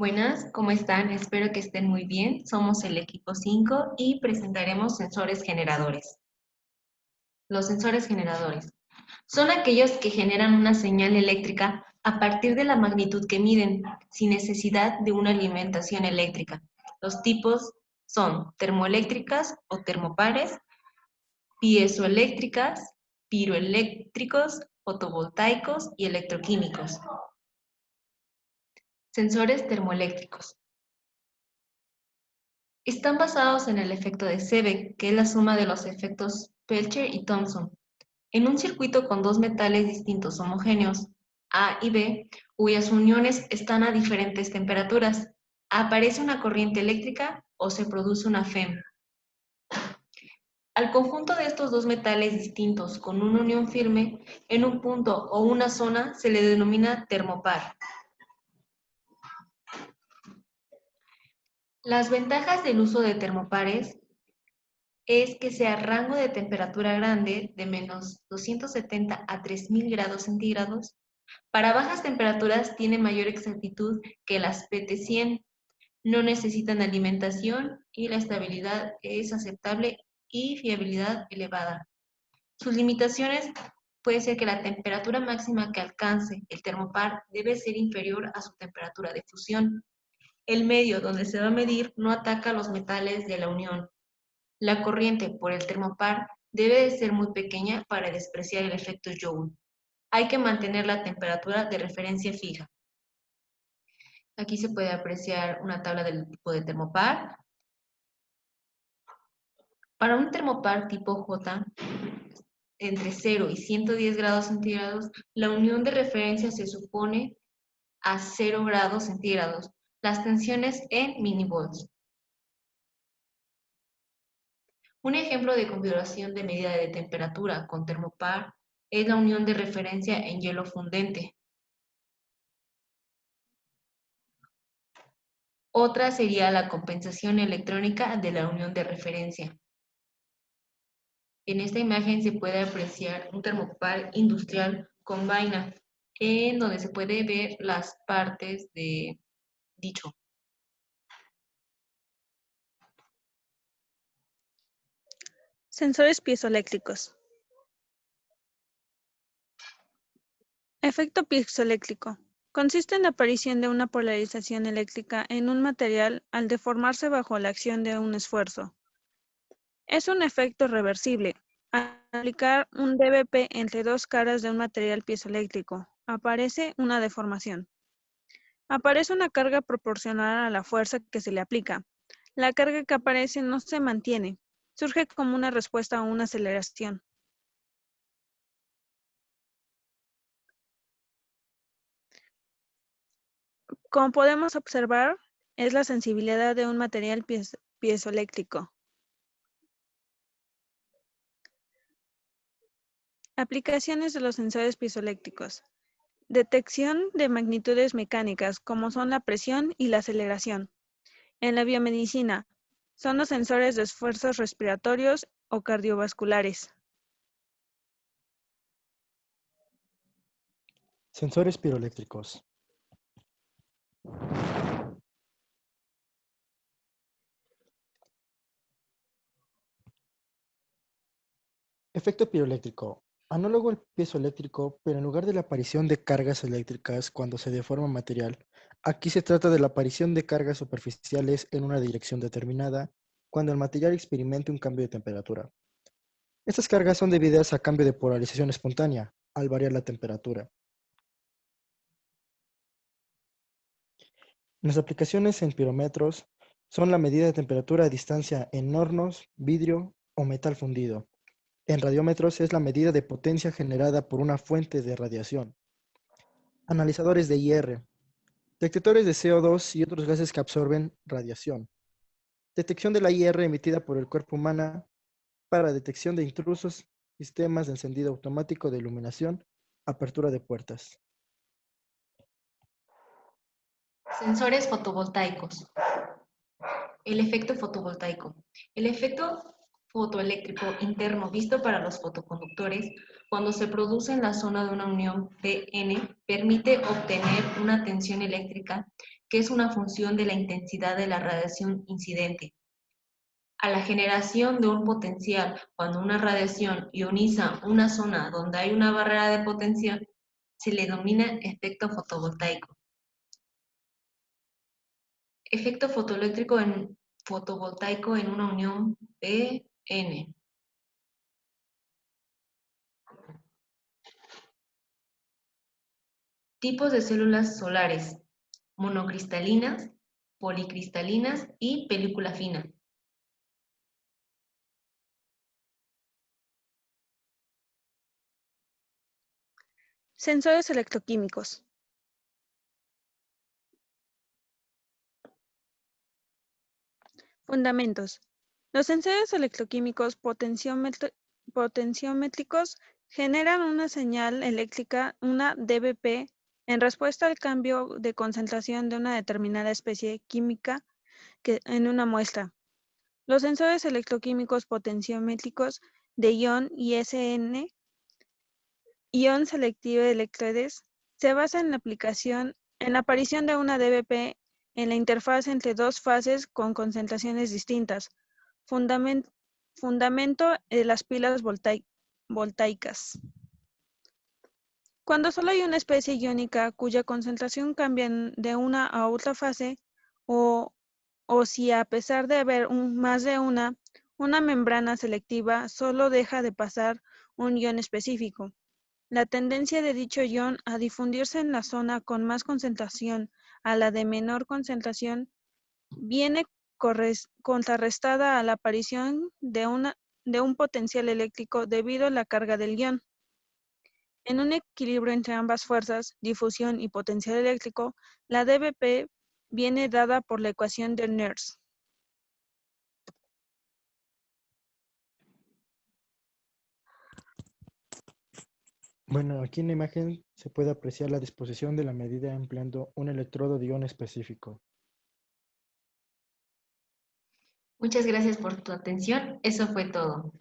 Buenas, ¿cómo están? Espero que estén muy bien. Somos el equipo 5 y presentaremos sensores generadores. Los sensores generadores son aquellos que generan una señal eléctrica a partir de la magnitud que miden, sin necesidad de una alimentación eléctrica. Los tipos son termoeléctricas o termopares, piezoeléctricas, piroeléctricos, fotovoltaicos y electroquímicos. Sensores termoeléctricos. Están basados en el efecto de Seebeck, que es la suma de los efectos Pelcher y Thomson. En un circuito con dos metales distintos homogéneos, A y B, cuyas uniones están a diferentes temperaturas, aparece una corriente eléctrica o se produce una FEM. Al conjunto de estos dos metales distintos con una unión firme en un punto o una zona se le denomina termopar. Las ventajas del uso de termopares es que sea rango de temperatura grande de menos 270 a 3000 grados centígrados. Para bajas temperaturas tiene mayor exactitud que las PT100, no necesitan alimentación y la estabilidad es aceptable y fiabilidad elevada. Sus limitaciones puede ser que la temperatura máxima que alcance el termopar debe ser inferior a su temperatura de fusión. El medio donde se va a medir no ataca los metales de la unión. La corriente por el termopar debe de ser muy pequeña para despreciar el efecto Joule. Hay que mantener la temperatura de referencia fija. Aquí se puede apreciar una tabla del tipo de termopar. Para un termopar tipo J, entre 0 y 110 grados centígrados, la unión de referencia se supone a 0 grados centígrados. Las tensiones en millivolts. Un ejemplo de configuración de medida de temperatura con termopar es la unión de referencia en hielo fundente. Otra sería la compensación electrónica de la unión de referencia. En esta imagen se puede apreciar un termopar industrial con vaina, en donde se puede ver las partes de dicho. Sensores piezoeléctricos. Efecto piezoeléctrico. Consiste en la aparición de una polarización eléctrica en un material al deformarse bajo la acción de un esfuerzo. Es un efecto reversible. Al aplicar un dVp entre dos caras de un material piezoeléctrico, aparece una deformación. Aparece una carga proporcional a la fuerza que se le aplica. La carga que aparece no se mantiene. Surge como una respuesta a una aceleración. Como podemos observar, es la sensibilidad de un material piezoeléctrico. Aplicaciones de los sensores piezoeléctricos. Detección de magnitudes mecánicas, como son la presión y la aceleración. En la biomedicina, son los sensores de esfuerzos respiratorios o cardiovasculares. Sensores piroeléctricos. Efecto piroeléctrico. Análogo al piezoeléctrico, pero en lugar de la aparición de cargas eléctricas cuando se deforma material, aquí se trata de la aparición de cargas superficiales en una dirección determinada cuando el material experimenta un cambio de temperatura. Estas cargas son debidas a cambio de polarización espontánea, al variar la temperatura. Las aplicaciones en pirómetros son la medida de temperatura a distancia en hornos, vidrio o metal fundido. En radiómetros es la medida de potencia generada por una fuente de radiación. Analizadores de IR. Detectores de CO2 y otros gases que absorben radiación. Detección de la IR emitida por el cuerpo humano para detección de intrusos, sistemas de encendido automático de iluminación, apertura de puertas. Sensores fotovoltaicos. El efecto fotovoltaico. El efecto fotoeléctrico interno visto para los fotoconductores, cuando se produce en la zona de una unión Pn, permite obtener una tensión eléctrica que es una función de la intensidad de la radiación incidente. A la generación de un potencial cuando una radiación ioniza una zona donde hay una barrera de potencial, se le denomina efecto fotovoltaico. Efecto fotovoltaico en una unión Pn. Tipos de células solares: monocristalinas, policristalinas y película fina. Sensores electroquímicos. Fundamentos. Los sensores electroquímicos potenciómetros generan una señal eléctrica, una dBp, en respuesta al cambio de concentración de una determinada especie química en una muestra. Los sensores electroquímicos potenciómetros de ion ISN, ion selectivo de electrodes, se basan en la aparición de una dBp en la interfaz entre dos fases con concentraciones distintas. Fundamento de las pilas voltaicas. Cuando solo hay una especie iónica cuya concentración cambia de una a otra fase, o si a pesar de haber más de una membrana selectiva solo deja de pasar un ion específico. La tendencia de dicho ion a difundirse en la zona con más concentración a la de menor concentración viene contrarrestada a la aparición de un potencial eléctrico debido a la carga del ion. En un equilibrio entre ambas fuerzas, difusión y potencial eléctrico, la dBp viene dada por la ecuación de Nernst. Bueno, aquí en la imagen se puede apreciar la disposición de la medida empleando un electrodo de ion específico. Muchas gracias por tu atención. Eso fue todo.